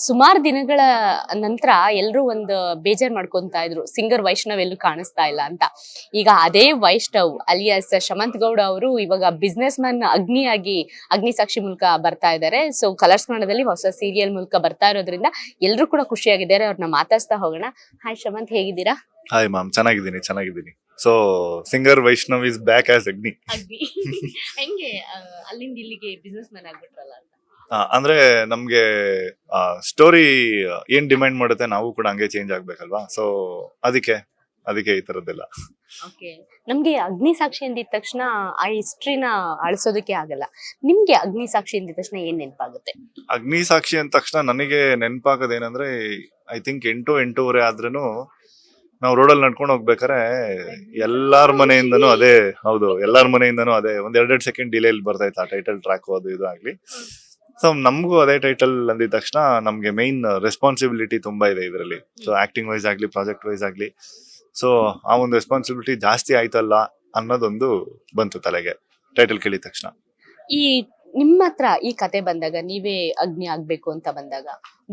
ಸುಮಾರು ದಿನಗಳ ನಂತರ ಎಲ್ರು ಒಂದು ಬೇಜಾರ್ ಮಾಡ್ಕೊಂತ ಇದ್ರು, ಸಿಂಗರ್ ವೈಷ್ಣವ್ ಎಲ್ಲೂ ಕಾಣಿಸ್ತಾ ಇಲ್ಲ ಅಂತ. ಈಗ ಅದೇ ವೈಷ್ಣವ್ ಅಲಿಯಾಸ್ ಶಮಂತ್ ಗೌಡ ಅವರು ಇವಾಗ ಬಿಸ್ನೆಸ್ ಮ್ಯಾನ್ ಅಗ್ನಿ ಸಾಕ್ಷಿ ಮೂಲಕ ಬರ್ತಾ ಇದ್ದಾರೆ. ಸೊ ಕಲರ್ಸ್ ಕನ್ನಡದಲ್ಲಿ ಹೊಸ ಸೀರಿಯಲ್ ಮೂಲಕ ಬರ್ತಾ ಇರೋದ್ರಿಂದ ಎಲ್ರು ಕೂಡ ಖುಷಿಯಾಗಿದ್ದಾರೆ. ಅವ್ರನ್ನ ಮಾತಾಡ್ಸ್ತಾ ಹೋಗೋಣ. ಹಾಯ್ ಶಮಂತ್, ಹೇಗಿದ್ದೀರಾ? ಹಾಯ್ ಮ್ಯಾಮ್, ಚೆನ್ನಾಗಿದ್ದೀನಿ. So singer Vaishnav is back as Agni. ಹೆಂಗೆ ಅಲ್ಲಿಂದ ಇಲ್ಲಿಗೆ ಬಿಸ್ನೆಸ್ ಮ್ಯಾನ್ ಆಗ್ಬಿಟ್ರಲ್ಲ ಅಂತ? ಅಂದ್ರೆ ನಮ್ಗೆ ಸ್ಟೋರಿ ಏನ್ ಡಿಮ್ಯಾಂಡ್ ಮಾಡುತ್ತೆ ನಾವು ಕೂಡ ಹಂಗೆ ಚೇಂಜ್ ಆಗ್ಬೇಕಲ್ವಾ. ಸೊ ಅದಕ್ಕೆ ಈ ತರದ್ದೆಲ್ಲ. ಓಕೆ, ನಮ್ಗೆ ಅಗ್ನಿ ಸಾಕ್ಷಿ ಅಂದಿದ ತಕ್ಷಣ ಆ ಹಿಸ್ಟ್ರಿನ ಅಳಿಸೋದಕ್ಕೆ ಆಗಲ್ಲ. ನಿಮ್ಗೆ ಅಗ್ನಿ ಸಾಕ್ಷಿ ಅಂದಿದ ತಕ್ಷಣ ಏನ್ ನೆನಪಾಗುತ್ತೆ? ಅಗ್ನಿ ಸಾಕ್ಷಿ ಅಂದ ತಕ್ಷಣ ನನಗೆ ನೆನಪಾಗೋದೇನಂದ್ರೆ, ಐ ಥಿಂಕ್ 8-8:30 ಆದ್ರೂ ನಾವು ರೋಡಲ್ಲಿ ನಡ್ಕೊಂಡು ಹೋಗ್ಬೇಕಾರೆ ಎಲ್ಲಾರ ಮನೆಯಿಂದನೂ ಅದೇ ಒಂದ್ 2 ಸೆಕೆಂಡ್ ಡಿಲೇ ಬರ್ತಾ ಇತ್ತು ಆ ಟೈಟಲ್ ಟ್ರ್ಯಾಕ್ ಅದು ಇದು ಆಗ್ಲಿ. ಸೊ ನಮಗೂ ಅದೇ ಟೈಟಲ್ ಅಂದಿದ ತಕ್ಷಣ ನಮ್ಗೆ ಮೈನ್ ರೆಸ್ಪಾನ್ಸಿಬಿಲಿಟಿ ತುಂಬಾ ಇದೆ ಇದರಲ್ಲಿ. ಸೊ ಆಕ್ಟಿಂಗ್ ವೈಸ್ ಆಗ್ಲಿ, ಪ್ರಾಜೆಕ್ಟ್ ವೈಸ್ ಆಗ್ಲಿ, ಸೊ ಆ ಒಂದು ರೆಸ್ಪಾನ್ಸಿಬಿಲಿಟಿ ಜಾಸ್ತಿ ಆಯ್ತಲ್ಲ ಅನ್ನೋದೊಂದು ಬಂತು ತಲೆಗೆ ಟೈಟಲ್ ಕೇಳಿದ ತಕ್ಷಣ. ಈ ನಿಮ್ಮ ಹತ್ರ ಈ ಕತೆ ಬಂದಾಗ, ನೀವೇ ಅಗ್ನಿ ಆಗ್ಬೇಕು ಅಂತ ಬಂದಾಗ,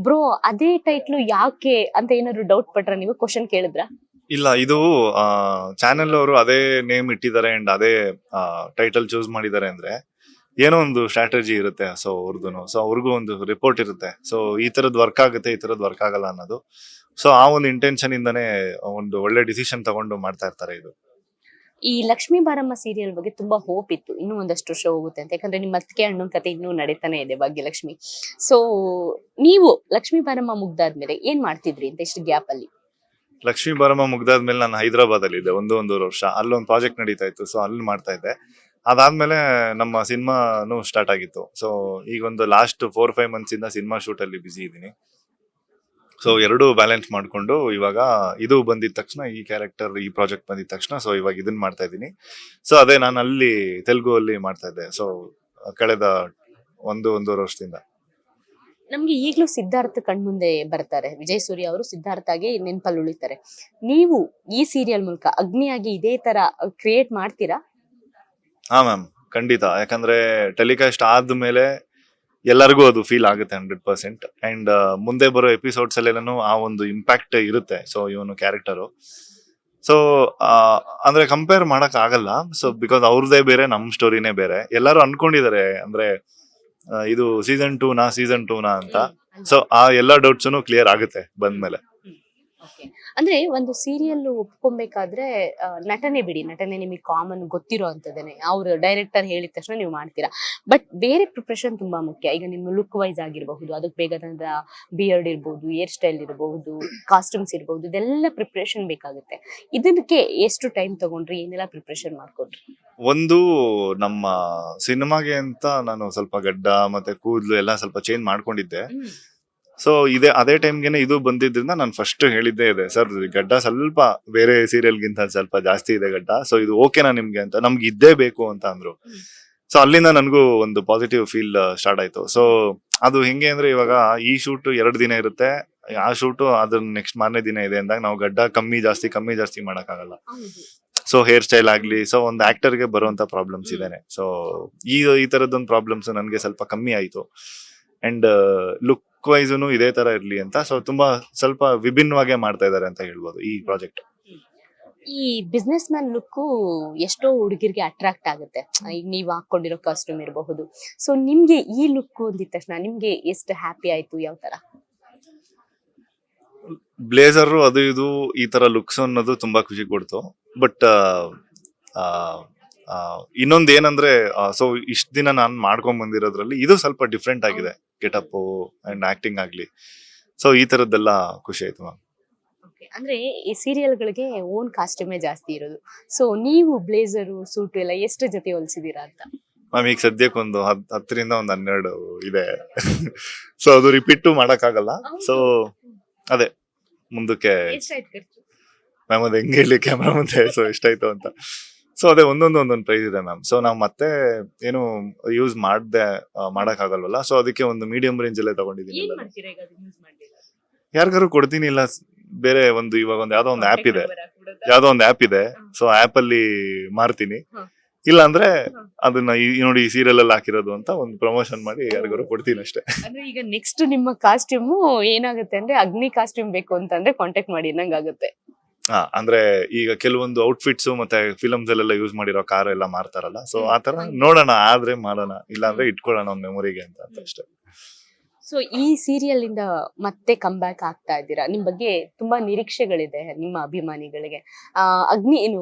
ಬ್ರೋ ಅದೇ ಟೈಟ್ಲು ಯಾಕೆ ಅಂತ ಏನಾದ್ರು ಡೌಟ್ ಪಟ್ರ, ನೀವು ಕ್ವಶನ್ ಕೇಳಿದ್ರ? ಇಲ್ಲ, ಇದು ಚಾನೆಲ್ ಅವರು ಅದೇ ನೇಮ್ ಇಟ್ಟಿದ್ದಾರೆ ಅಂಡ್ ಅದೇ ಟೈಟಲ್ ಚೂಸ್ ಮಾಡಿದ್ದಾರೆ ಅಂದ್ರೆ ಏನೋ ಒಂದು ಸ್ಟ್ರಾಟಜಿ ಇರುತ್ತೆ. ಸೊ ಅವ್ರಿಗೂ ಒಂದು ರಿಪೋರ್ಟ್ ಇರುತ್ತೆ. ಸೊ ಈ ತರದ್ ವರ್ಕ್ ಆಗುತ್ತೆ, ಈ ತರದ್ ವರ್ಕ್ ಆಗಲ್ಲ ಅನ್ನೋದು. ಸೊ ಆ ಒಂದು ಇಂಟೆನ್ಷನ್ ಇಂದಾನೆ ಒಂದು ಒಳ್ಳೆ ಡಿಸಿಷನ್ ತಗೊಂಡು ಮಾಡ್ತಾ ಇರ್ತಾರೆ ಇದು. ಈ ಲಕ್ಷ್ಮೀ ಬಾರಮ್ಮ ಸೀರಿಯಲ್ ಬಗ್ಗೆ ತುಂಬಾ ಹೋಪ್ ಇತ್ತು, ಇನ್ನೂ ಒಂದಷ್ಟು ಶೋ ಹೋಗುತ್ತೆ ಅಂತ. ಯಾಕಂದ್ರೆ ನಿಮ್ಮ ಅತ್ತಿಗೆ ಅಣ್ಣನ ಕತೆ ಇನ್ನೂ ನಡೀತಾನೆ ಇದೆ, ಭಾಗ್ಯಲಕ್ಷ್ಮಿ. ಸೊ ನೀವು ಲಕ್ಷ್ಮೀ ಬಾರಮ್ಮ ಮುಗ್ದಾದ್ಮೇಲೆ ಏನ್ ಮಾಡ್ತಿದ್ರಿ ಅಂತ ಇಷ್ಟು ಗ್ಯಾಪ್ ಅಲ್ಲಿ? ಲಕ್ಷ್ಮೀ ಬಾರಮ್ಮ ಮುಗ್ದಾದ್ಮೇಲೆ ನಾನು ಹೈದರಾಬಾದ್ ಅಲ್ಲಿ ಇದ್ದೆ ಒಂದೂವರೆ ವರ್ಷ. ಅಲ್ಲೊಂದು ಪ್ರಾಜೆಕ್ಟ್ ನಡೀತಾ ಇತ್ತು. ಸೊ ಅಲ್ಲಿ ಮಾಡ್ತಾ ಇದ್ದೆ. ಅದಾದ್ಮೇಲೆ ನಮ್ಮ ಸಿನಿಮಾನು ಸ್ಟಾರ್ಟ್ ಆಗಿತ್ತು. ಸೊ ಈಗ ಒಂದು ಲಾಸ್ಟ್ 4-5 ಮಂತ್ಸ್ ಇಂದ ಸಿನಿಮಾ ಶೂಟ್ ಅಲ್ಲಿ ಬಿಸಿ ಇದ್ದೀನಿ. ಸೊ ಎರಡೂ ಬ್ಯಾಲೆನ್ಸ್ ಮಾಡ್ಕೊಂಡು ಇವಾಗ ಇದು ಬಂದಿದ ತಕ್ಷಣ, ಈ ಕ್ಯಾರೆಕ್ಟರ್ ಈ ಪ್ರಾಜೆಕ್ಟ್ ಬಂದಿದ ತಕ್ಷಣ ಸೊ ಇವಾಗ ಇದನ್ನ ಮಾಡ್ತಾ ಇದ್ದೀನಿ. ಸೊ ಅದೇ ನಾನು ಅಲ್ಲಿ ತೆಲುಗು ಅಲ್ಲಿ ಮಾಡ್ತಾ ಇದ್ದೆ. ಸೊ ಕಳೆದ ಒಂದೂವರೆ ವರ್ಷದಿಂದ. ನಮ್ಗೆ ಈಗ್ಲೂ ಸಿದ್ಧಾರ್ಥ ಕಣ್ಮುಂದೆ ಬರ್ತಾರೆ. ವಿಜಯ್ ಸೂರ್ಯ ಅವರು ಸಿದ್ಧಾರ್ಥಾಗಿ ನೆನ್ಪಲ್ಲಿ ಉಳಿತಾರೆ. ನೀವು ಈ ಸೀರಿಯಲ್ ಮೂಲಕ ಅಗ್ನಿಯಾಗಿ ಇದೇ ತರ ಕ್ರಿಯೇಟ್ ಮಾಡ್ತೀರಾ? ಹಾ ಮ್ಯಾಮ್, ಖಂಡಿತ. ಯಾಕಂದ್ರೆ ಟೆಲಿಕಾಸ್ಟ್ ಆದ್ಮೇಲೆ ಎಲ್ಲರಿಗೂ ಅದು ಫೀಲ್ ಆಗುತ್ತೆ 100%. ಅಂಡ್ ಮುಂದೆ ಬರೋ ಎಪಿಸೋಡ್ಸ್ ಅಲ್ಲೆಲ್ಲೂ ಆ ಒಂದು ಇಂಪ್ಯಾಕ್ಟ್ ಇರುತ್ತೆ. ಸೊ ಇವನು ಕ್ಯಾರೆಕ್ಟರು, ಸೊ ಅಂದ್ರೆ ಕಂಪೇರ್ ಮಾಡಕ್ ಆಗಲ್ಲ. ಸೊ ಬಿಕಾಸ್ ಅವ್ರದೇ ಬೇರೆ, ನಮ್ ಸ್ಟೋರಿನೇ ಬೇರೆ. ಎಲ್ಲರೂ ಅನ್ಕೊಂಡಿದ್ದಾರೆ ಅಂದ್ರೆ ಇದು ಸೀಸನ್ 2ನಾ ಅಂತ. ಸೊ ಆ ಎಲ್ಲಾ ಡೌಟ್ಸ್ ಕ್ಲಿಯರ್ ಆಗುತ್ತೆ ಬಂದ್ಮೇಲೆ. ಅಂದ್ರೆ ಒಂದು ಸೀರಿಯಲ್ ಒಪ್ಕೊಬೇಕಾದ್ರೆ ನಟನೆ ಬಿಡಿ, ನಟನೆ ನಿಮಗೆ ಕಾಮನ್ ಗೊತ್ತಿರೋ ಅಂತದೇನೆ. ಅವ್ರು ಡೈರೆಕ್ಟರ್ ಹೇಳಿದ ತಕ್ಷಣ ನೀವು ಮಾಡ್ತೀರಾ. ಬಟ್ ಬೇರೆ ಪ್ರಿಪ್ರೇಷನ್ ತುಂಬಾ ಮುಖ್ಯ. ಈಗ ನಿಮ್ಮ ಲುಕ್ ವೈಸ್ ಆಗಿರಬಹುದು, ಅದಕ್ಕೆ ಬೇಕಾದಂತ ಬಿಯರ್ಡ್ ಇರಬಹುದು, ಹೇರ್ ಸ್ಟೈಲ್ ಇರಬಹುದು, ಕಾಸ್ಟ್ಯೂಮ್ಸ್ ಇರಬಹುದು, ಇದೆಲ್ಲ ಪ್ರಿಪ್ರೇಷನ್ ಬೇಕಾಗುತ್ತೆ. ಇದಕ್ಕೆ ಎಷ್ಟು ಟೈಮ್ ತಗೊಂಡ್ರಿ, ಏನೆಲ್ಲ ಪ್ರಿಪ್ರೇಷನ್ ಮಾಡ್ಕೊಂಡ್ರಿ? ಒಂದು ನಮ್ಮ ಸಿನಿಮಾಗೆ ಅಂತ ನಾನು ಸ್ವಲ್ಪ ಗಡ್ಡ ಮತ್ತೆ ಕೂದಲು ಎಲ್ಲ ಸ್ವಲ್ಪ ಚೇಂಜ್ ಮಾಡ್ಕೊಂಡಿದ್ದೆ. ಸೊ ಅದೇ ಟೈಮ್ಗೆನೆ ಇದು ಬಂದಿದ್ರಿಂದ ನಾನು ಫಸ್ಟ್ ಹೇಳಿದ್ದೇ ಇದೆ, ಸರ್ ಗಡ್ಡ ಸ್ವಲ್ಪ ಬೇರೆ ಸೀರಿಯಲ್ ಗಿಂತ ಸ್ವಲ್ಪ ಜಾಸ್ತಿ ಇದೆ ಗಡ್ಡ. ಸೊ ಇದು ಓಕೆನಾ ನಿಮ್ಗೆ ಅಂತ, ನಮ್ಗೆ ಇದ್ದೇ ಬೇಕು ಅಂತ ಅಂದ್ರು. ಸೊ ಅಲ್ಲಿಂದ ನನಗೂ ಒಂದು ಪಾಸಿಟಿವ್ ಫೀಲ್ ಸ್ಟಾರ್ಟ್ ಆಯ್ತು. ಸೊ ಅದು ಹೆಂಗೆ ಅಂದ್ರೆ, ಇವಾಗ ಈ ಶೂಟ್ 2 ದಿನ ಇರುತ್ತೆ, ಆ ಶೂಟ್ ಅದ್ರ ನೆಕ್ಸ್ಟ್ ಮಾರನೇ ದಿನ ಇದೆ ಅಂದಾಗ ನಾವು ಗಡ್ಡ ಕಮ್ಮಿ ಜಾಸ್ತಿ ಮಾಡಕ್ಕಾಗಲ್ಲ. ಸೊ ಹೇರ್ ಸ್ಟೈಲ್ ಆಗ್ಲಿ, ಸೊ ಒಂದು ಆಕ್ಟರ್ಗೆ ಬರುವಂತ ಪ್ರಾಬ್ಲಮ್ಸ್ ಇದೇನೆ. ಸೊ ಈ ತರದೊಂದು ಪ್ರಾಬ್ಲಮ್ಸ್ ನನ್ಗೆ ಸ್ವಲ್ಪ ಕಮ್ಮಿ ಆಯ್ತು. ಅಂಡ್ ಲುಕ್ ವೈಸ್ನು ಇದೇ ತರ ಇರ್ಲಿ ಅಂತ ಸೊ ಸ್ವಲ್ಪ ವಿಭಿನ್ನವಾಗಿ ಮಾಡ್ತಾ ಇದಾರೆ ಅಂತ ಹೇಳ್ಬೋದು ಈ ಪ್ರಾಜೆಕ್ಟ್. ಈ ಬಿಸ್ನೆಸ್ ಮ್ಯಾನ್ ಲುಕ್ ಎಷ್ಟೋ ಹುಡುಗಿರ್ಗೆ ಅಟ್ರಾಕ್ಟ್ ಆಗುತ್ತೆ. ಈಗ ನೀವು ಹಾಕೊಂಡಿರೋ ಕಾಸ್ಟ್ಯೂಮ್ ಇರಬಹುದು. ಸೊ ನಿಮ್ಗೆ ಈ ಲುಕ್ ಅಂದಿದ ತಕ್ಷಣ ನಿಮ್ಗೆ ಎಷ್ಟು ಹ್ಯಾಪಿ ಆಯ್ತು? ಯಾವ ತರ ಬ್ಲೇಸರ್ ಅದು ಇದು ಈ ತರ ಲುಕ್ಸ್ ಅನ್ನೋದು ತುಂಬಾ ಖುಷಿ ಕೊಡ್ತು. ಬಟ್ ಇನ್ನೊಂದ್ ಏನಂದ್ರೆ, ಸೊ ಇಷ್ಟ ದಿನ ನಾನು ಮಾಡ್ಕೊಂಡ್ ಬಂದಿರೋದ್ರಲ್ಲಿ ಇದು ಸ್ವಲ್ಪ ಡಿಫ್ರೆಂಟ್ ಆಗಿದೆ, ಗೆಟಪ್ ಅಂಡ್ ಆಕ್ಟಿಂಗ್ ಆಗ್ಲಿ. ಸೊ ಈ ತರದ್ದೆಲ್ಲ ಖುಷಿ ಆಯ್ತು ಮ್ಯಾಮ್. ಅಂದ್ರೆ ಈ ಸೀರಿಯಲ್ ಗಳಿಗೆ ಓನ್ ಕಾಸ್ಟ್ಯೂಮೇ ಜಾಸ್ತಿ ಇರೋದು. ಸೊ ನೀವು ಬ್ಲೇಸರು ಸೂಟ್ ಎಲ್ಲ ಎಷ್ಟು ಜೊತೆ ಹೊಲಿಸಿದೀರಾ ಅಂತ? ಮ್ಯಾಮ್ ಈಗ ಸದ್ಯಕ್ಕೆ ಒಂದು 10ರಿಂದ 12 ಇದೆ. ಸೊ ಅದು ರಿಪೀಟ್ ಮಾಡಕ್ ಆಗಲ್ಲ. ಸೊ ಅದೇ ಮುಂದಕ್ಕೆ ಮ್ಯಾಮ್ ಅದು ಹೆಂಗೆ ಹೇಳಿ ಕ್ಯಾಮ್ರಾ ಮುಂದೆ ಸೊ ಎಷ್ಟಾಯ್ತು ಅಂತ. ಸೊ ಅದೇ ಒಂದೊಂದು ಪ್ರೈಸ್ ಇದೆ ಮ್ಯಾಮ್. ಸೊ ನಾವು ಮತ್ತೆ ಏನು ಯೂಸ್ ಮಾಡಕ್ ಆಗಲ್ವಲ್ಲ. ಸೊ ಅದಕ್ಕೆ ಒಂದು ಮೀಡಿಯಂ ರೇಂಜ್ ಅಲ್ಲೇ ತಗೊಂಡಿದ್ದೀನಿ. ಯಾರಿಗಾರು ಕೊಡ್ತೀನಿ, ಇಲ್ಲ ಬೇರೆ ಒಂದು ಇವಾಗ ಒಂದು ಯಾವ್ದೋ ಒಂದು ಆಪ್ ಇದೆ. ಸೊ ಆಪ್ ಅಲ್ಲಿ ಮಾರ್ತೀನಿ. ಇಲ್ಲ ಅಂದ್ರೆ ಅದನ್ನ ನೋಡಿ ಈ ಸೀರಿಯಲ್ ಅಲ್ಲಿ ಹಾಕಿರೋದು ಅಂತ ಒಂದು ಪ್ರಮೋಷನ್ ಮಾಡಿ ಯಾರಿಗಾರು ಕೊಡ್ತೀನಿ ಅಷ್ಟೇ. ಅಂದ್ರೆ ಈಗ ನೆಕ್ಸ್ಟ್ ನಿಮ್ಮ ಕಾಸ್ಟ್ಯೂಮ್ ಏನಾಗುತ್ತೆ ಅಂದ್ರೆ ಅಗ್ನಿ ಕಾಸ್ಟ್ಯೂಮ್ ಬೇಕು ಅಂತಂದ್ರೆ ಕಾಂಟ್ಯಾಕ್ಟ್ ಮಾಡಿ ಅನ್ನಂಗಾಗುತ್ತೆ. ಅಂದ್ರೆ ಈಗ ಕೆಲವೊಂದು ಔಟ್ಫಿಟ್ಸ್ ಮತ್ತೆ ಫಿಲಮ್ಸ್ ಅಲ್ಲೆಲ್ಲ ಯೂಸ್ ಮಾಡಿರೋ ಕಾರ್ ಎಲ್ಲ ಮಾರ್ತಾರಲ್ಲ, ಸೊ ಆತರ ನೋಡೋಣ, ಆದ್ರೆ ಮಾಡೋಣ, ಇಲ್ಲ ಅಂದ್ರೆ ಇಟ್ಕೊಳ್ಳೋಣ ಒಂದ್ ಮೆಮೊರಿಗೆ ಅಂತ ಅಷ್ಟೇ. ಸೊ ಈ ಸೀರಿಯಲ್ ಇಂದ ಮತ್ತೆ ಕಮ್ ಬ್ಯಾಕ್ ಆಗ್ತಾ ಇದ್ದೀರಾ, ನಿಮ್ ಬಗ್ಗೆ ತುಂಬಾ ನಿರೀಕ್ಷೆಗಳಿದೆ ನಿಮ್ಮ ಅಭಿಮಾನಿಗಳಿಗೆ. ಅಗ್ನಿ ಏನು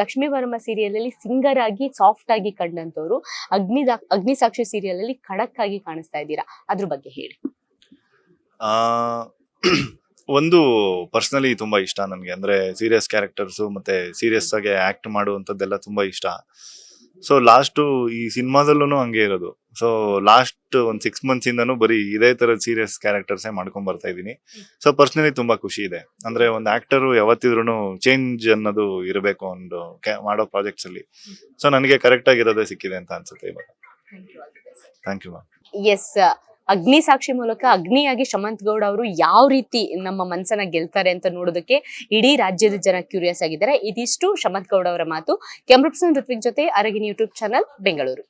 ಲಕ್ಷ್ಮೀ ವರ್ಮ ಸೀರಿಯಲ್ ಅಲ್ಲಿ ಸಿಂಗರ್ ಆಗಿ ಸಾಫ್ಟ್ ಆಗಿ ಕಂಡಂತವ್ರು ಅಗ್ನಿ ಸಾಕ್ಷಿ ಸೀರಿಯಲ್ ಅಲ್ಲಿ ಖಡಕ್ ಆಗಿ ಕಾಣಿಸ್ತಾ ಇದ್ದೀರಾ, ಅದ್ರ ಬಗ್ಗೆ ಹೇಳಿ. ಆ ಒಂದು ಪರ್ಸನಲಿ ತುಂಬಾ ಇಷ್ಟ ನನ್ಗೆ, ಅಂದ್ರೆ ಸೀರಿಯಸ್ ಕ್ಯಾರೆಕ್ಟರ್ಸ್ ಮತ್ತೆ ಸೀರಿಯಸ್ ಆಗಿ ಆಕ್ಟ್ ಮಾಡುವಂತದ್ದೆಲ್ಲ ತುಂಬಾ ಇಷ್ಟ. ಸೊ ಲಾಸ್ಟ್ ಈ ಸಿನಿಮಾದಲ್ಲೂ ಹಂಗೆ ಇರೋದು. ಸೊ ಲಾಸ್ಟ್ ಒಂದ್ 6 months ಇಂದನೂ ಬರೀ ಇದೇ ತರದ ಸೀರಿಯಸ್ ಕ್ಯಾರೆಕ್ಟರ್ಸ್ ಮಾಡ್ಕೊಂಡ್ ಬರ್ತಾ ಇದೀನಿ. ಸೊ ಪರ್ಸನಲಿ ತುಂಬಾ ಖುಷಿ ಇದೆ. ಅಂದ್ರೆ ಒಂದ್ ಆಕ್ಟರ್ ಯಾವತ್ತಿದ್ರು ಚೇಂಜ್ ಅನ್ನೋದು ಇರಬೇಕು ಒಂದು ಮಾಡೋ ಪ್ರಾಜೆಕ್ಟ್ಸ್ ಅಲ್ಲಿ. ಸೊ ನನಗೆ ಕರೆಕ್ಟ್ ಆಗಿರೋದೇ ಸಿಕ್ಕಿದೆ ಅಂತ ಅನ್ಸುತ್ತೆ ಇವಾಗ. Thank you ma'am. ಎಸ್, ಅಗ್ನಿ ಸಾಕ್ಷಿ ಮೂಲಕ ಅಗ್ನಿಯಾಗಿ ಶಮಂತ್ ಗೌಡ ಅವರು ಯಾವ ರೀತಿ ನಮ್ಮ ಮನಸ್ಸನ್ನ ಗೆಲ್ತಾರೆ ಅಂತ ನೋಡೋದಕ್ಕೆ ಇಡೀ ರಾಜ್ಯದ ಜನ ಕ್ಯೂರಿಯಸ್ ಆಗಿದ್ದಾರೆ. ಇದಿಷ್ಟು ಶಮಂತ್ ಗೌಡ ಅವರ ಮಾತು. ಕ್ಯಾಮ್ರಾ ಪರ್ಸನ್ ಋತ್ವಿಕ್ ಜೊತೆ ಅರಗಿನ ಯೂಟ್ಯೂಬ್ ಚಾನಲ್, ಬೆಂಗಳೂರು.